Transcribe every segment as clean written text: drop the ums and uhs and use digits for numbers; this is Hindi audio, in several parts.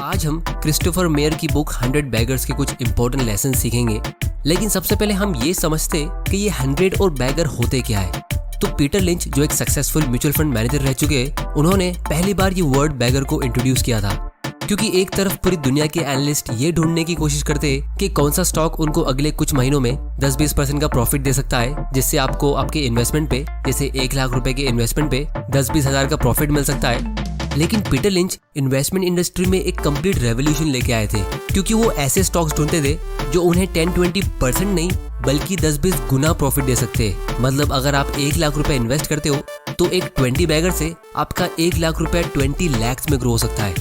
आज हम क्रिस्टोफर मेयर की बुक 100 बैगर्स के कुछ इंपॉर्टेंट लेसन सीखेंगे। लेकिन सबसे पहले हम ये समझते कि ये 100 और बैगर होते क्या है। तो पीटर लिंच जो एक सक्सेसफुल म्यूचुअल फंड मैनेजर रह चुके हैं, उन्होंने पहली बार ये वर्ड बैगर को इंट्रोड्यूस किया था। क्योंकि एक तरफ पूरी दुनिया के एनालिस्ट ये ढूंढने की कोशिश करते हैं कि कौन सा स्टॉक उनको अगले कुछ महीनों में 10-20% का प्रॉफिट दे सकता है, जिससे आपको आपके इन्वेस्टमेंट पे, जैसे 1 लाख रुपए के इन्वेस्टमेंट पे 10-20 हजार का प्रॉफिट मिल सकता है। लेकिन पीटर लिंच इन्वेस्टमेंट इंडस्ट्री में एक कंप्लीट रेवोल्यूशन लेके आए थे, क्योंकि वो ऐसे स्टॉक्स ढूंढते थे जो उन्हें 10-20% नहीं बल्कि 10-20 गुना प्रॉफिट दे सकते हैं। मतलब अगर आप 1 लाख रुपए इन्वेस्ट करते हो तो एक 20 बैगर से आपका 1 लाख रुपए 20 लाख में ग्रो हो सकता है।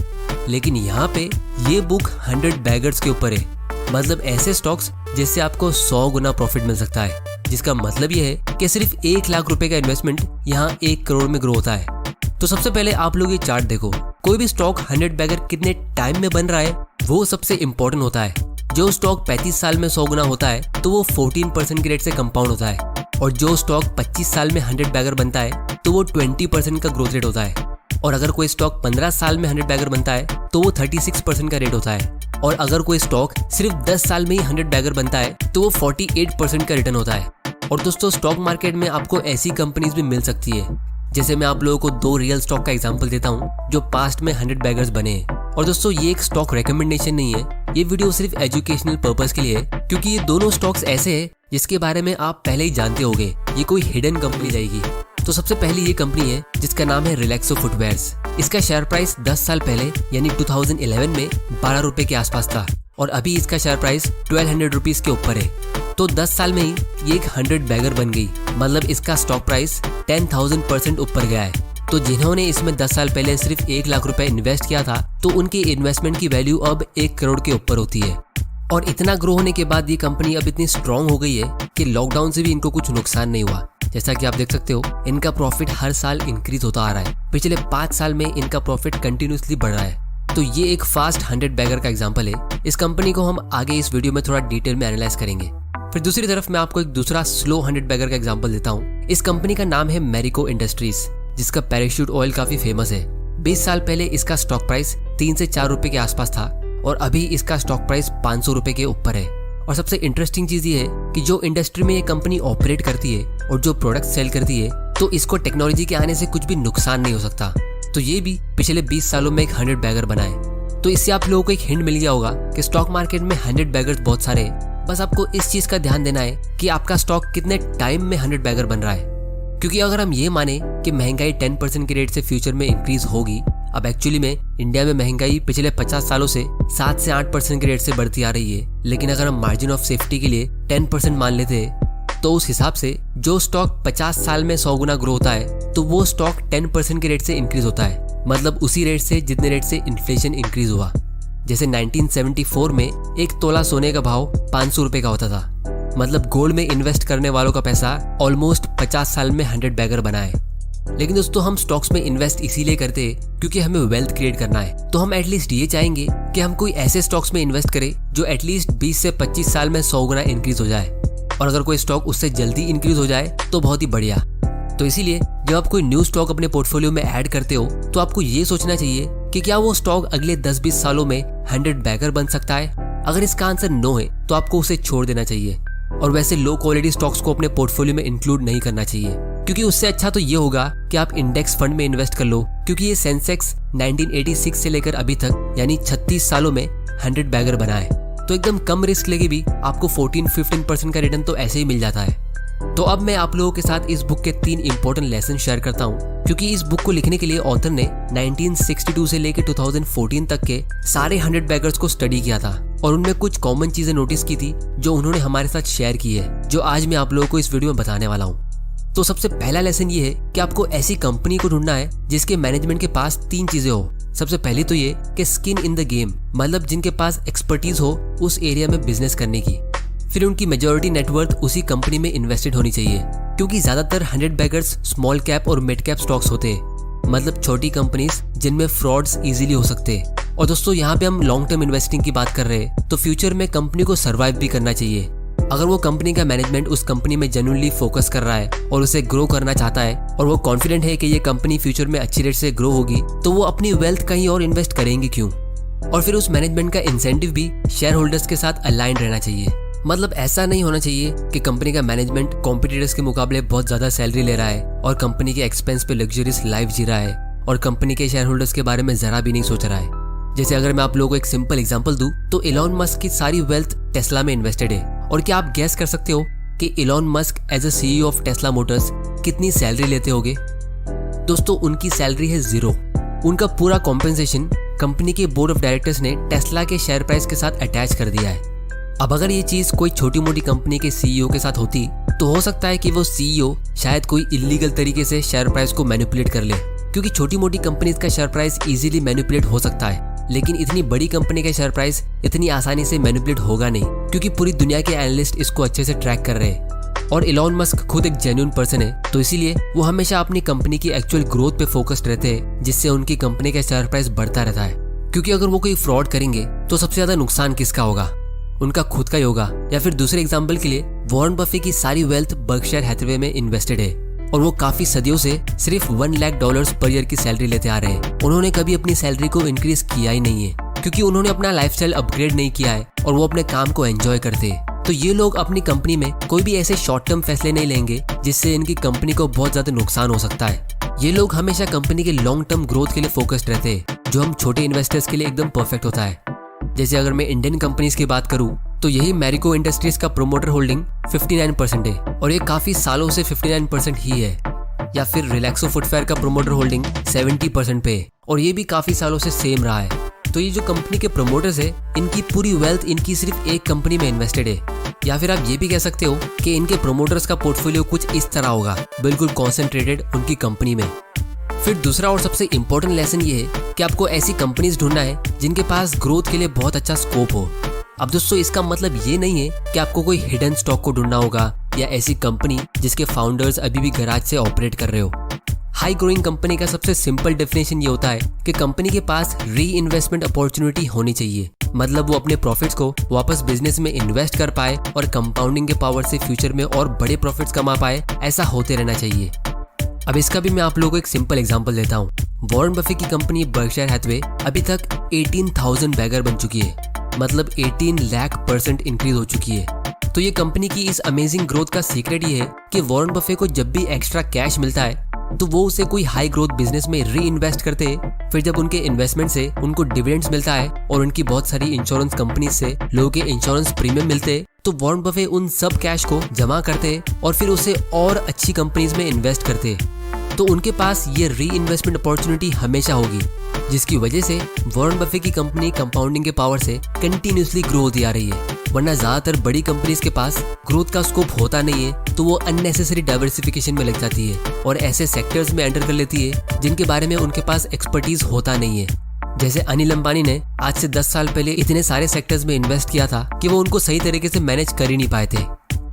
लेकिन यहाँ पे ये बुक 100 बैगर्स के ऊपर है, मतलब ऐसे स्टॉक्स जिससे आपको 100 गुना प्रॉफिट मिल सकता है, जिसका मतलब ये है कि सिर्फ 1 लाख रुपए का इन्वेस्टमेंट यहाँ 1 करोड़ में ग्रो होता है। तो सबसे पहले आप लोग ये चार्ट देखो। कोई भी स्टॉक 100 बैगर कितने टाइम में बन रहा है वो सबसे इंपॉर्टेंट होता है। जो स्टॉक 35 साल में 100 गुना होता है तो वो 14% के रेट से कंपाउंड होता है, और जो स्टॉक 25 साल में 100 बैगर बनता है तो वो 20% का ग्रोथ रेट होता है। और अगर कोई स्टॉक 15 साल में 100 बैगर बनता है तो वो 36% का रेट होता है। और अगर कोई स्टॉक सिर्फ 10 साल में ही 100 बैगर बनता है तो वो 48% का रिटर्न होता है। और दोस्तों, स्टॉक मार्केट में आपको ऐसी कंपनीज भी मिल सकती है। जैसे मैं आप लोगों को 2 रियल स्टॉक का एग्जांपल देता हूँ जो पास्ट में 100 बैगर्स बने हैं। और दोस्तों, ये एक स्टॉक रिकमेंडेशन नहीं है, ये वीडियो सिर्फ एजुकेशनल पर्पस के लिए है, क्योंकि ये दोनों स्टॉक्स ऐसे हैं जिसके बारे में आप पहले ही जानते होंगे। ये कोई हिडन कंपनी रहेगी। तो सबसे पहले ये कंपनी है जिसका नाम है रिलैक्सो फुटवेयर्स। इसका शेयर प्राइस 10 साल पहले यानी 2011 में 12 रुपए के आसपास था, और अभी इसका शेयर प्राइस 1200 रुपीज के ऊपर है। तो 10 साल में ही ये एक 100 बैगर बन गई, मतलब इसका स्टॉक प्राइस 10,000% ऊपर गया है। तो जिन्होंने इसमें 10 साल पहले सिर्फ 1 लाख रुपए इन्वेस्ट किया था, तो उनके इन्वेस्टमेंट की वैल्यू अब 1 करोड़ के ऊपर होती है। और इतना ग्रो होने के बाद ये कंपनी अब इतनी स्ट्रांग हो गई है कि लॉकडाउन से भी इनको कुछ नुकसान नहीं हुआ। जैसा कि आप देख सकते हो, इनका प्रॉफिट हर साल इंक्रीज होता आ रहा है। पिछले 5 साल में इनका प्रॉफिट कंटिन्यूसली बढ़ रहा है। तो ये एक फास्ट 100 बैगर का एग्जांपल है। इस कंपनी को हम आगे इस वीडियो में थोड़ा डिटेल में एनालाइज करेंगे। फिर दूसरी तरफ मैं आपको एक दूसरा स्लो 100 बैगर का एग्जांपल देता हूँ। इस कंपनी का नाम है मैरिको इंडस्ट्रीज, जिसका पैराशूट ऑयल काफी फेमस है। 20 साल पहले इसका स्टॉक प्राइस 3 से 4 रुपए के आसपास था, और अभी इसका स्टॉक प्राइस 500 रुपए के ऊपर है। और सबसे इंटरेस्टिंग चीज ये है कि जो इंडस्ट्री में ये कंपनी ऑपरेट करती है और जो प्रोडक्ट सेल करती है, तो इसको टेक्नोलॉजी के आने से कुछ भी नुकसान नहीं हो सकता। तो ये भी पिछले 20 सालों में एक 100 बैगर बना है। तो इससे आप लोगों को एक हिंट मिल गया होगा कि स्टॉक मार्केट में 100 बैगर्स बहुत सारे हैं। बस आपको इस चीज का ध्यान देना है कि आपका स्टॉक कितने टाइम में 100 बैगर बन रहा है। क्योंकि अगर हम ये माने कि महंगाई 10% के रेट से फ्यूचर में इंक्रीज होगी, अब एक्चुअली में इंडिया में महंगाई पिछले 50 सालों से 7 से 8% के रेट से बढ़ती आ रही है। लेकिन अगर हम मार्जिन ऑफ सेफ्टी के लिए 10% मान लेते हैं, तो उस हिसाब से जो स्टॉक 50 साल में 100 गुना ग्रो होता है, तो वो स्टॉक 10% के रेट से इंक्रीज होता है। मतलब उसी रेट से जितने रेट से इन्फ्लेशन इंक्रीज हुआ। जैसे 1974 में 1 तोला सोने का भाव 500 रुपए का होता था। मतलब गोल्ड में इन्वेस्ट करने वालों का पैसा ऑलमोस्ट 50 साल में 100 बैगर बना है। लेकिन दोस्तों, हम स्टॉक्स में इन्वेस्ट इसीलिए करते हैं क्योंकि हमें वेल्थ क्रिएट करना है। तो हम एटलीस्ट ये चाहेंगे कि हम कोई ऐसे स्टॉक्स में इन्वेस्ट करें जो एटलीस्ट 20 से 25 साल में 100 गुना इंक्रीज हो जाए। और अगर कोई स्टॉक उससे जल्दी इंक्रीज हो जाए तो बहुत ही बढ़िया। तो इसीलिए जब आप कोई न्यू स्टॉक अपने पोर्टफोलियो में ऐड करते हो, तो आपको ये सोचना चाहिए कि क्या वो स्टॉक अगले 10-20 सालों में 100 बैगर बन सकता है। अगर इसका आंसर नो है तो आपको उसे छोड़ देना चाहिए। और वैसे लो क्वालिटी स्टॉक्स को अपने पोर्टफोलियो में इंक्लूड नहीं करना चाहिए, क्योंकि उससे अच्छा तो ये होगा कि आप इंडेक्स फंड में इन्वेस्ट कर लो, क्योंकि ये सेंसेक्स 1986 से लेकर अभी तक यानी 36 सालों में 100 बैगर बना है। तो एकदम कम रिस्क लेके भी आपको 14-15% का रिटर्न तो ऐसे ही मिल जाता है। तो अब मैं आप लोगों के साथ इस बुक के 3 इंपॉर्टेंट लेसन शेयर करता हूँ, क्योंकि इस बुक को लिखने के लिए ऑथर ने 1962 से लेकर 2014 तक के सारे 100 बैगर्स को स्टडी किया था, और उनमें कुछ कॉमन चीजें नोटिस की थी जो उन्होंने हमारे साथ शेयर की है, जो आज मैं आप लोगों को इस वीडियो में बताने वाला हूँ। तो सबसे पहला लेसन ये है कि आपको ऐसी कंपनी को ढूंढना है जिसके मैनेजमेंट के पास 3 चीजें हो। सबसे पहली तो ये कि स्किन इन द गेम, मतलब जिनके पास एक्सपर्टीज हो उस एरिया में बिजनेस करने की। फिर उनकी मेजॉरिटी नेटवर्थ उसी कंपनी में इन्वेस्टेड होनी चाहिए, क्योंकि ज्यादातर 100 बैगर्स स्मॉल कैप और मिड कैप स्टॉक्स होते हैं, मतलब छोटी कंपनीज जिनमें फ्रॉड्स इजीली हो सकते हैं। और दोस्तों, यहाँ पे हम लॉन्ग टर्म इन्वेस्टिंग की बात कर रहे हैं, तो फ्यूचर में कंपनी को सर्वाइव भी करना चाहिए। अगर वो कंपनी का मैनेजमेंट उस कंपनी में जेन्युइनली फोकस कर रहा है और उसे ग्रो करना चाहता है, और वो कॉन्फिडेंट है कि ये कंपनी फ्यूचर में अच्छी रेट से ग्रो होगी, तो वो अपनी वेल्थ कहीं और इन्वेस्ट करेंगे क्यों। और फिर उस मैनेजमेंट का इंसेंटिव भी शेयर होल्डर्स के साथ अलाइन रहना चाहिए। मतलब ऐसा नहीं होना चाहिए कि कंपनी का मैनेजमेंट कॉम्पिटिटर्स के मुकाबले बहुत ज्यादा सैलरी ले रहा है और कंपनी के एक्सपेंस पे लग्जरियस लाइफ जी रहा है और कंपनी के शेयर होल्डर्स के बारे में जरा भी नहीं सोच रहा है। जैसे अगर मैं आप लोगों को एक सिंपल एग्जांपल दूं तो इलॉन मस्क की सारी वेल्थ टेस्ला में इन्वेस्टेड है। और क्या आप गेस कर सकते हो कि Elon Musk as a CEO of Tesla Motors कितनी सैलरी लेते होंगे? दोस्तों, उनकी सैलरी है 0। उनका पूरा कॉम्पेंसेशन कंपनी के बोर्ड ऑफ डायरेक्टर्स ने टेस्ला के शेयर प्राइस के साथ अटैच कर दिया है। अब अगर ये चीज कोई छोटी मोटी कंपनी के सीईओ के साथ होती तो हो सकता है कि वो सीईओ शायद कोई इलीगल तरीके से शेयर प्राइस को मैनिपुलेट कर ले, क्योंकि छोटी मोटी कंपनीज का शेयर प्राइस इजीली मैनिपुलेट हो सकता है, लेकिन इतनी बड़ी कंपनी का शेयर प्राइस इतनी आसानी से मैनिपुलेट होगा नहीं, क्योंकि पूरी दुनिया के एनालिस्ट इसको अच्छे से ट्रैक कर रहे हैं। और इलॉन मस्क खुद एक जेन्युइन पर्सन है, तो इसीलिए वो हमेशा अपनी कंपनी की एक्चुअल ग्रोथ पे फोकस्ड रहते हैं, जिससे उनकी कंपनी का शेयर प्राइस बढ़ता रहता है। क्योंकि अगर वो कोई फ्रॉड करेंगे तो सबसे ज्यादा नुकसान किसका होगा? उनका खुद का ही होगा। या फिर दूसरे एग्जाम्पल के लिए वॉरेन बफे की सारी वेल्थ बर्कशायर हैथवे में इन्वेस्टेड है और वो काफी सदियों से सिर्फ $1 लाख पर ईयर की सैलरी लेते आ रहे हैं। उन्होंने कभी अपनी सैलरी को इंक्रीज किया ही नहीं है, क्योंकि उन्होंने अपना लाइफस्टाइल अपग्रेड नहीं किया है और वो अपने काम को एंजॉय करते हैं। तो ये लोग अपनी कंपनी में कोई भी ऐसे शॉर्ट टर्म फैसले नहीं लेंगे जिससे इनकी कंपनी को बहुत ज्यादा नुकसान हो सकता है। ये लोग हमेशा कंपनी के लॉन्ग टर्म ग्रोथ के लिए फोकस्ड रहते हैं, जो हम छोटे इन्वेस्टर्स के लिए एकदम परफेक्ट होता है। जैसे अगर मैं इंडियन कंपनीज की बात करूं तो यही मैरिको इंडस्ट्रीज का प्रोमोटर होल्डिंग 59% है और ये काफी सालों से 59% ही है। या फिर रिलैक्सो फुटवेयर का प्रोमोटर होल्डिंग 70% पे है और ये भी काफी सालों से सेम रहा है। तो ये जो कंपनी के प्रोमोटर्स है, इनकी पूरी वेल्थ इनकी सिर्फ एक कंपनी में इन्वेस्टेड है। या फिर आप ये भी कह सकते हो कि इनके प्रोमोटर्स का पोर्टफोलियो कुछ इस तरह होगा, बिल्कुल कॉन्सेंट्रेटेड उनकी कंपनी में। फिर दूसरा और सबसे इम्पोर्टेंट लेसन ये है कि आपको ऐसी कंपनीज ढूंढना है जिनके पास ग्रोथ के लिए बहुत अच्छा स्कोप हो। अब दोस्तों, इसका मतलब ये नहीं है कि आपको कोई हिडन स्टॉक को ढूंढना होगा या ऐसी कंपनी जिसके फाउंडर्स अभी भी गैराज से ऑपरेट कर रहे हो। हाई ग्रोइंग कंपनी का सबसे सिंपल डेफिनेशन ये होता है कि कंपनी के पास री इन्वेस्टमेंट अपॉर्चुनिटी होनी चाहिए। मतलब वो अपने प्रॉफिट्स को वापस बिजनेस में इन्वेस्ट कर पाए और कंपाउंडिंग के पावर से फ्यूचर में और बड़े प्रॉफिट्स कमा पाए, ऐसा होते रहना चाहिए। अब इसका भी मैं आप लोगों को एक सिंपल एग्जांपल देता हूँ। वॉरेन बफे की कंपनी बर्कशायर हैथवे अभी तक 18,000 बैगर बन चुकी है, मतलब 18 लाख% इंक्रीज हो चुकी है। तो ये कंपनी की इस अमेजिंग ग्रोथ का सीक्रेट ये है कि वॉरेन बफे को जब भी एक्स्ट्रा कैश मिलता है तो वो उसे कोई हाई ग्रोथ बिजनेस में री इन्वेस्ट करते हैं। फिर जब उनके इन्वेस्टमेंट से उनको डिविडेंड्स मिलता है और उनकी बहुत सारी इंश्योरेंस कंपनी से लोगों के इंश्योरेंस प्रीमियम मिलते हैं, तो वॉरेन बफे उन सब कैश को जमा करते हैं और फिर उसे और अच्छी कंपनीज में इन्वेस्ट करते हैं। तो उनके पास ये री इन्वेस्टमेंट अपॉर्चुनिटी हमेशा होगी, जिसकी वजह से वॉरेन बफे की कंपनी कंपाउंडिंग के पावर से कंटिन्यूसली ग्रो होती आ रही है। वरना ज्यादातर बड़ी कंपनीज के पास ग्रोथ का स्कोप होता नहीं है, तो वो अननेसेसरी डाइवर्सिफिकेशन में लग जाती है और ऐसे सेक्टर्स में एंटर कर लेती है जिनके बारे में उनके पास एक्सपर्टीज होता नहीं है। जैसे अनिल अंबानी ने आज से 10 साल पहले इतने सारे सेक्टर्स में इन्वेस्ट किया था कि वो उनको सही तरीके से मैनेज कर ही नहीं पाए थे।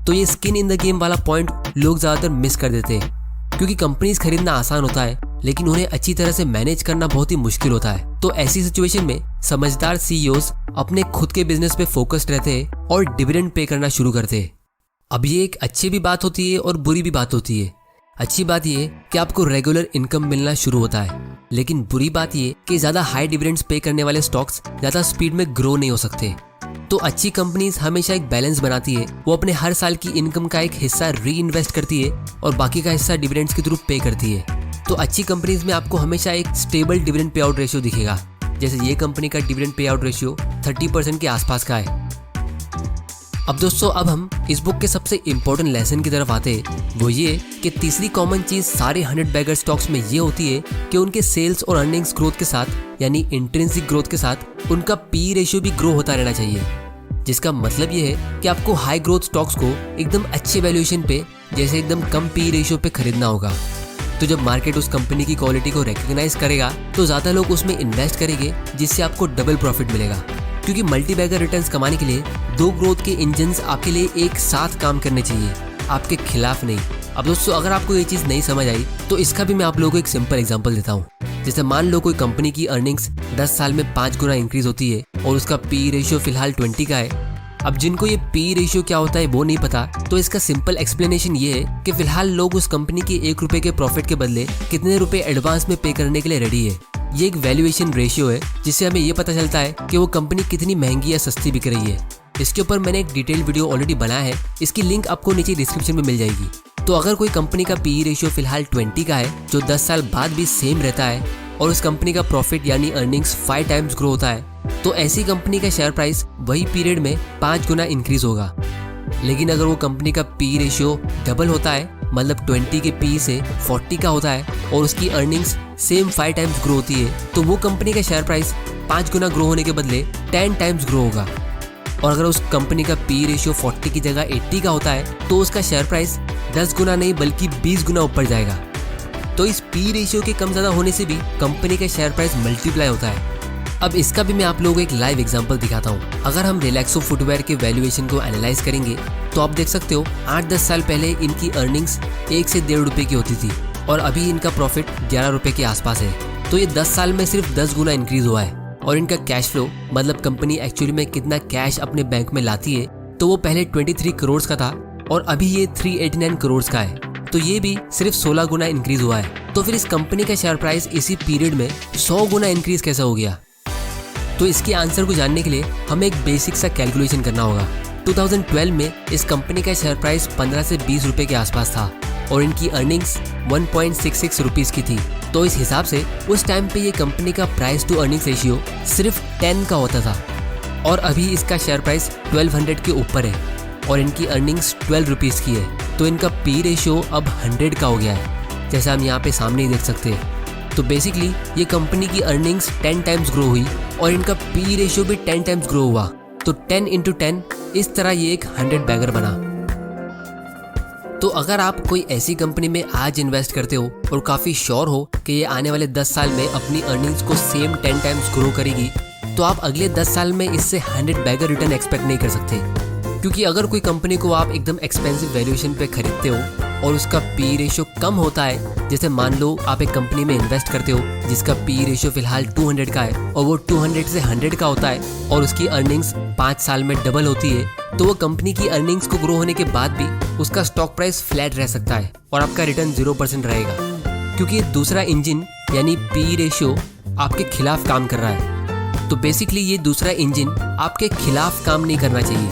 तो ये स्किन इन द गेम वाला पॉइंट लोग ज्यादातर मिस कर देते हैं, क्योंकि कंपनीज खरीदना आसान होता है लेकिन उन्हें अच्छी तरह से मैनेज करना बहुत ही मुश्किल होता है। तो ऐसी सिचुएशन में समझदार सीईओज अपने खुद के बिजनेस पे फोकस्ड रहते हैं और डिविडेंड पे करना शुरू करते हैं। अब ये एक अच्छी भी बात होती है और बुरी भी बात होती है। अच्छी बात ये कि आपको रेगुलर इनकम मिलना शुरू होता है, लेकिन बुरी बात ये कि ज्यादा हाई डिविडेंड्स पे करने वाले स्टॉक्स ज्यादा स्पीड में ग्रो नहीं हो सकते। तो अच्छी कंपनीज हमेशा एक बैलेंस बनाती है। वो अपने हर साल की इनकम का एक हिस्सा री इन्वेस्ट करती है और बाकी का हिस्सा डिविडेंड्स के थ्रू पे करती है। तो अच्छी कंपनीज में आपको हमेशा एक stable dividend pay out ratio दिखेगा। जैसे ये कंपनी का डिविडेंड पे आउट रेशियो 30% के आसपास का है। अब दोस्तों, अब हम इस बुक के सबसे इंपॉर्टेंट लेसन की तरफ आते हैं। वो ये कि तीसरी कॉमन चीज सारे 100 बैगर स्टॉक्स में ये होती है कि उनके सेल्स और अर्निंग्स ग्रोथ के साथ, यानी इंट्रिंसिक ग्रोथ के साथ, उनका पी रेशियो भी ग्रो होता रहना चाहिए। जिसका मतलब ये है कि आपको हाई ग्रोथ स्टॉक्स को एकदम अच्छे वैल्यूएशन पे, जैसे एकदम कम पी रेशियो पे खरीदना होगा। तो जब मार्केट उस कंपनी की क्वालिटी को रिकॉग्नाइज करेगा तो ज्यादा लोग उसमें इन्वेस्ट करेंगे, जिससे आपको डबल प्रॉफिट मिलेगा। क्योंकि मल्टी बैगर रिटर्न्स कमाने के लिए 2 ग्रोथ के इंजन्स आपके लिए एक साथ काम करने चाहिए, आपके खिलाफ नहीं। अब दोस्तों, अगर आपको ये चीज नहीं समझ आई तो इसका भी मैं आप लोगों को एक सिंपल एग्जांपल देता हूँ। जैसे मान लो कोई कंपनी की अर्निंग्स 10 साल में 5 गुना इंक्रीज होती है और उसका पी रेशियो फिलहाल 20 का है। अब जिनको ये पी रेशियो क्या होता है वो नहीं पता, तो इसका सिंपल एक्सप्लेनेशन ये है कि फिलहाल लोग उस कंपनी के 1 रुपए के प्रॉफिट के बदले कितने रुपए एडवांस में पे करने के लिए रेडी है। ये एक वैल्यूएशन रेशियो है जिससे हमें ये पता चलता है कि वो कंपनी कितनी महंगी या सस्ती बिक रही है। इसके ऊपर मैंने एक डिटेल वीडियो ऑलरेडी बनाया है, इसकी लिंक आपको नीचे डिस्क्रिप्शन में मिल जाएगी। तो अगर कोई कंपनी का पीई रेशियो फिलहाल 20 का है जो 10 साल बाद भी सेम रहता है और उस कंपनी का प्रॉफिट यानी अर्निंग्स 5 टाइम्स ग्रो होता है, तो ऐसी कंपनी का शेयर प्राइस वही पीरियड में 5 गुना इंक्रीज होगा। लेकिन अगर वो कंपनी का पी रेशियो डबल होता है, मतलब 20 के पी से 40 का होता है और उसकी अर्निंग्स सेम 5 टाइम्स ग्रो होती है, तो वो कंपनी का शेयर प्राइस 5 गुना ग्रो होने के बदले 10 टाइम्स ग्रो होगा। और अगर उस कंपनी का पी रेशियो 40 की जगह 80 का होता है, तो उसका शेयर प्राइस 10 गुना नहीं बल्कि 20 गुना ऊपर जाएगा। तो इस पी रेशियो के कम ज़्यादा होने से भी कंपनी का शेयर प्राइस मल्टीप्लाई होता है। अब इसका भी मैं आप लोगों को एक लाइव एग्जांपल दिखाता हूँ। अगर हम रिलैक्सो फुटवेयर के वैल्यूएशन को एनालाइज करेंगे तो आप देख सकते हो 8-10 साल पहले इनकी अर्निंग्स 1 से 1.5 रुपये की होती थी और अभी इनका प्रॉफिट 11 रुपये के आसपास है। तो ये 10 साल में सिर्फ 10 गुना इंक्रीज हुआ है। और इनका कैश फ्लो, मतलब कंपनी एक्चुअली में कितना कैश अपने बैंक में लाती है, तो वो पहले 23 करोड़ का था और अभी ये 389 करोड़ का है। तो ये भी सिर्फ 16 गुना इंक्रीज हुआ है। तो फिर इस कंपनी का शेयर प्राइस इसी पीरियड में 100 गुना इंक्रीज कैसा हो गया? तो इसके आंसर को जानने के लिए हमें एक बेसिक सा कैलकुलेशन करना होगा। 2012 में इस कंपनी का शेयर प्राइस 15 से 20 रुपए के आसपास था और इनकी अर्निंग्स 1.66 रुपीस की थी। तो इस हिसाब से उस टाइम पे ये कंपनी का प्राइस टू अर्निंग्स रेशियो सिर्फ 10 का होता था और अभी इसका शेयर प्राइस 1200 के ऊपर है और इनकी अर्निंग्स 12 रुपीस की है। तो इनका पी रेशियो अब 100 का हो गया है, जैसा हम यहाँ पे सामने ही देख सकते हैं। तो बेसिकली ये कंपनी की अर्निंग्स 10 टाइम्स ग्रो हुई और इनका पी रेशियो भी 10 टाइम्स ग्रो हुआ। तो 10 into 10 इस तरह ये एक 100 बैगर बना। तो अगर आप कोई ऐसी कंपनी में आज इन्वेस्ट करते हो और काफ़ी श्योर हो कि ये आने वाले 10 साल में अपनी अर्निंग्स को सेम 10 टाइम्स ग्रो करेगी, तो आप अगले 10 साल में इससे 100 बैगर रिटर्न एक्सपेक्ट नहीं कर सकते। क्योंकि अगर कोई कंपनी को आप एकदम एक्सपेंसिव वैल्यूएशन पे खरीदते हो और उसका पी रेशियो कम होता है, जैसे मान लो आप एक कंपनी में इन्वेस्ट करते हो जिसका पी रेशियो फिलहाल 200 का है और वो 200 से 100 का होता है और उसकी अर्निंग्स 5 साल में डबल होती है, तो वो कंपनी की अर्निंग्स को ग्रो होने के बाद भी उसका स्टॉक प्राइस फ्लैट रह सकता है और आपका रिटर्न 0% रहेगा। क्योंकि दूसरा इंजन यानी पी रेशियो आपके खिलाफ काम कर रहा है। तो बेसिकली ये दूसरा इंजन आपके खिलाफ काम नहीं करना चाहिए।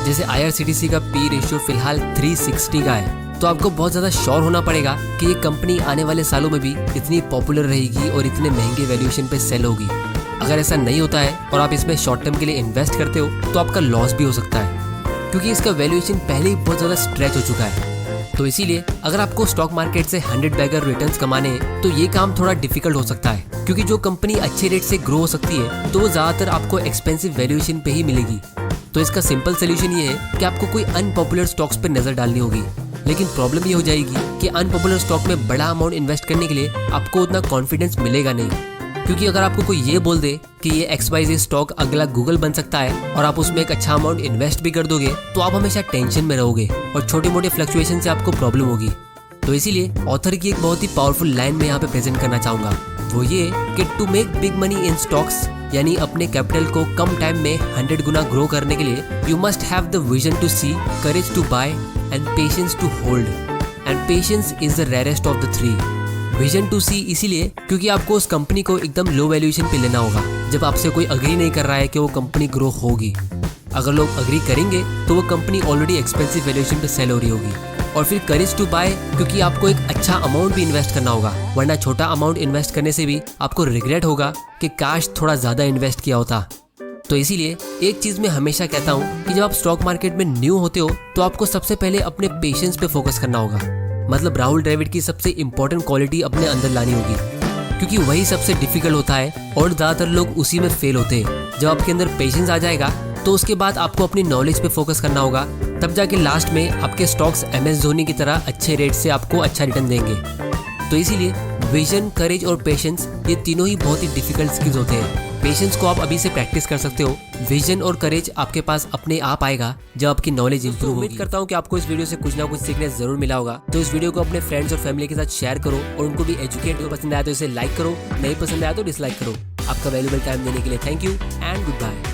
जैसे IRCTC का पी रेशियो फिलहाल 360 का है, तो आपको बहुत ज़्यादा श्योर होना पड़ेगा कि ये कंपनी आने वाले सालों में भी इतनी पॉपुलर रहेगी और इतने महंगे वैल्यूएशन पे सेल होगी। अगर ऐसा नहीं होता है और आप इसमें शॉर्ट टर्म के लिए इन्वेस्ट करते हो तो आपका लॉस भी हो सकता है, क्योंकि इसका वैल्यूएशन पहले ही बहुत ज़्यादा स्ट्रेच हो चुका है। तो इसीलिए अगर आपको स्टॉक मार्केट से 100 बैगर रिटर्न्स कमाने हैं तो ये काम थोड़ा डिफिकल्ट हो सकता है, क्योंकि जो कंपनी अच्छे रेट से ग्रो हो सकती है तो वो ज़्यादातर आपको एक्सपेंसिव वैल्यूएशन पे ही मिलेगी। तो इसका सिंपल सोल्यूशन ये है कि आपको कोई अनपॉपुलर स्टॉक्स पर नज़र डालनी होगी। लेकिन प्रॉब्लम ये हो जाएगी कि अनपॉपुलर स्टॉक में बड़ा अमाउंट इन्वेस्ट करने के लिए आपको उतना कॉन्फिडेंस मिलेगा नहीं, क्योंकि अगर आपको कोई ये बोल दे कि ये XYZ स्टॉक अगला गूगल बन सकता है और आप उसमें एक अच्छा अमाउंट इन्वेस्ट भी कर दोगे, तो आप हमेशा टेंशन में रहोगे और छोटे मोटे फ्लक्चुएशन से आपको प्रॉब्लम होगी। तो इसीलिए ऑथर की एक बहुत ही पावरफुल लाइन में यहाँ पे प्रेजेंट करना चाहूँगा, वो ये कि to make big money in stocks, यानी अपने कैपिटल को कम टाइम में 100 गुना ग्रो करने के लिए you must have the vision to see, courage to buy and patience to hold, and patience is the rarest of the 3। Vision to see इसीलिए क्योंकि आपको उस कंपनी को एकदम लो वैल्यूएशन पे लेना होगा जब आपसे कोई अग्री नहीं कर रहा है कि वो कंपनी ग्रो होगी। अगर लोग अग्री करेंगे तो वो कंपनी ऑलरेडी एक्सपेंसिव वैल्यूएशन पे सेल हो रही होगी। और फिर करेज टू बाय, क्योंकि आपको एक अच्छा अमाउंट भी इन्वेस्ट करना होगा, वरना छोटा अमाउंट इन्वेस्ट करने से भी आपको रिग्रेट होगा कि काश थोड़ा ज़्यादा इन्वेस्ट किया होता। तो इसीलिए एक चीज़ मैं हमेशा कहता हूँ कि जब आप स्टॉक मार्केट में न्यू होते हो तो आपको सबसे पहले अपने पेशेंस पे फोकस करना होगा। मतलब राहुल द्रविड़ की सबसे इंपॉर्टेंट क्वालिटी अपने अंदर लानी होगी, क्योंकि वही सबसे डिफिकल्ट होता है और ज़्यादातर लोग उसी में फेल होते हैं। जब आपके अंदर पेशेंस आ जाएगा तो उसके बाद आपको अपनी नॉलेज पे फोकस करना होगा, तब जाके लास्ट में आपके स्टॉक्स MS धोनी की तरह अच्छे रेट से आपको अच्छा रिटर्न देंगे। तो इसीलिए विजन, करेज और पेशेंस ये तीनों ही बहुत ही डिफिकल्ट स्किल्स होते हैं। पेशेंस को आप अभी से प्रैक्टिस कर सकते हो, विजन और करेज आपके पास अपने आप आएगा जब आपकी नॉलेज इंप्रूव होगी। उम्मीद करता हूँ कि आपको इस वीडियो से कुछ ना कुछ सीखने जरूर मिला होगा। तो इस वीडियो को अपने फ्रेंड्स और फैमिली के साथ शेयर करो और उनको भी एजुकेट पसंद आया तो इसे लाइक करो, नहीं पसंद आया तो डिसलाइक करो। आपका वैल्यूएबल टाइम देने के लिए thank you and good bye.